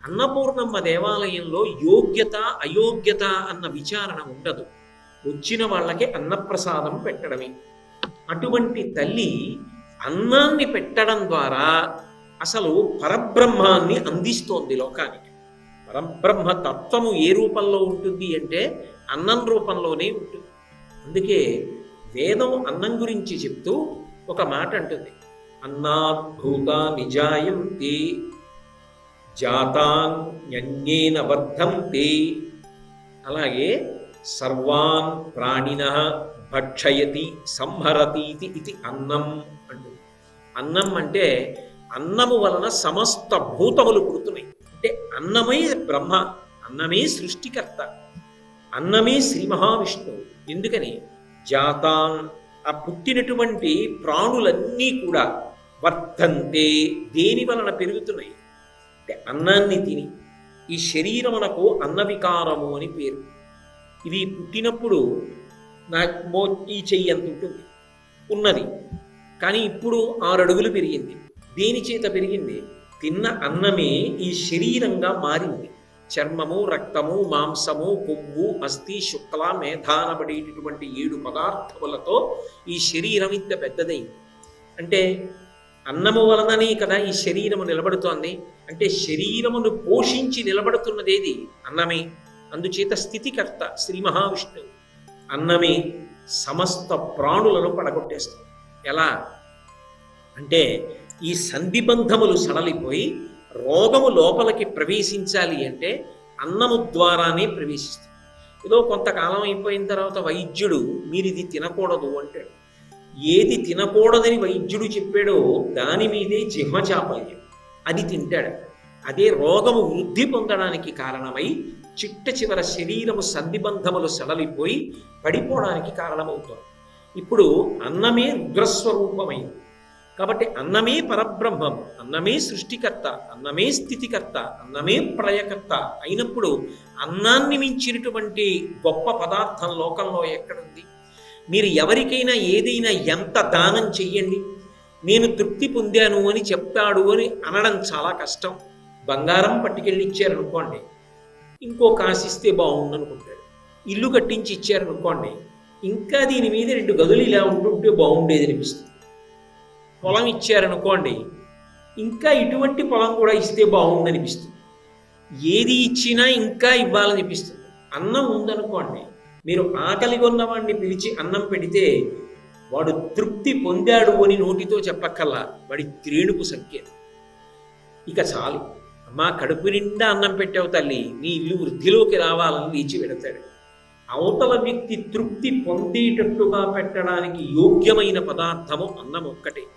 అన్నపూర్ణమ్మ దేవాలయంలో యోగ్యత అయోగ్యత అన్న విచారణ ఉండదు. వచ్చిన వాళ్ళకి అన్నప్రసాదం పెట్టడమే. అటువంటి తల్లి అన్నాన్ని పెట్టడం ద్వారా అసలు పరబ్రహ్మాన్ని అందిస్తోంది లోకానికి. పరబ్రహ్మ తత్వము ఏ రూపంలో ఉంటుంది అంటే అన్నం రూపంలోనే ఉంటుంది. అందుకే వేదం అన్నం గురించి చెప్తూ ఒక మాట అంటుంది, అన్నాత్ భూతాని జాయంతి జాతాన్యన్యేన వర్ధంతి. అలాగే సర్వాన్ ప్రాణినః భక్షయతి సంహరతీతి ఇది అన్నం అంటుంది. అన్నం అంటే అన్నము వలన సమస్త భూతములు పుడుతున్నాయి. అంటే అన్నమే బ్రహ్మ, అన్నమే సృష్టికర్త, అన్నమే శ్రీ మహావిష్ణువు. ఎందుకని జాతాన్ ఆ పుట్టినటువంటి ప్రాణులన్నీ కూడా వర్ధంతే దేని వలన పెరుగుతున్నాయి అంటే అన్నాన్ని తిని. ఈ శరీరమునకు అన్న వికారము అని పేరు. ఇది పుట్టినప్పుడు నాకు ఈ చెయ్యి అంత ఉంటుంది ఉన్నది, కానీ ఇప్పుడు 6 అడుగులు పెరిగింది. దేని చేత పెరిగింది? తిన్న అన్నమే ఈ శరీరంగా మారింది. చర్మము, రక్తము, మాంసము, కొవ్వు, అస్థి, శుక్ల, మేధానబడేటటువంటి 7 పదార్థములతో ఈ శరీరం ఇంత పెద్దదైంది. అంటే అన్నము వలననే కదా ఈ శరీరము నిలబడుతోంది. అంటే శరీరమును పోషించి నిలబడుతున్నదేది? అన్నమే. అందుచేత స్థితికర్త శ్రీ మహావిష్ణువు. అన్నమే సమస్త ప్రాణులను పడగొట్టేస్తుంది. ఎలా అంటే ఈ సంధిబంధములు సడలిపోయి రోగము లోపలికి ప్రవేశించాలి అంటే అన్నము ద్వారానే ప్రవేశిస్తుంది. ఏదో కొంతకాలం అయిపోయిన తర్వాత వైద్యుడు మీరు ఇది తినకూడదు అంటాడు. ఏది తినకూడదని వైద్యుడు చెప్పాడో దాని మీదే జిహ్వచాపల్యం, అది తింటాడు. అదే రోగము వృద్ధి పొందడానికి కారణమై చిట్ట చివర శరీరము సంధిబంధములు సడలిపోయి పడిపోవడానికి కారణమవుతుంది. ఇప్పుడు అన్నమే రుద్రస్వరూపమైంది. కాబట్టి అన్నమే పరబ్రహ్మం, అన్నమే సృష్టికర్త, అన్నమే స్థితికర్త, అన్నమే ప్రళయకర్త అయినప్పుడు అన్నాన్ని మించినటువంటి గొప్ప పదార్థం లోకంలో ఎక్కడుంది? మీరు ఎవరికైనా ఏదైనా ఎంత దానం చెయ్యండి, నేను తృప్తి పొందాను అని చెప్తాడు అని అనడం చాలా కష్టం. బంగారం పట్టుకెళ్ళి ఇచ్చారనుకోండి, ఇంకో కాసిస్తే బాగుండు అనుకుంటాడు. ఇల్లు కట్టించి ఇచ్చారనుకోండి, ఇంకా దీని మీద 2 గదులు ఇలా ఉంటుంటే బాగుండేది అనిపిస్తుంది. పొలం ఇచ్చారనుకోండి, ఇంకా ఇటువంటి పొలం కూడా ఇస్తే బాగుందనిపిస్తుంది. ఏది ఇచ్చినా ఇంకా ఇవ్వాలనిపిస్తుంది. అన్నం ఉందనుకోండి, మీరు ఆకలి కొన్నవాడిని పిలిచి అన్నం పెడితే వాడు తృప్తి పొందాడు అని నోటితో చెప్పక్కల్లా వాడి త్రేణుకు సంకేతం. ఇక చాలు, అమ్మా కడుపు నిండా అన్నం పెట్టావు తల్లి, నీ ఇల్లు వృద్ధిలోకి రావాలని లేచి పెడతాడు. అవతల వ్యక్తి తృప్తి పొందేటట్టుగా పెట్టడానికి యోగ్యమైన పదార్థము అన్నం ఒక్కటే.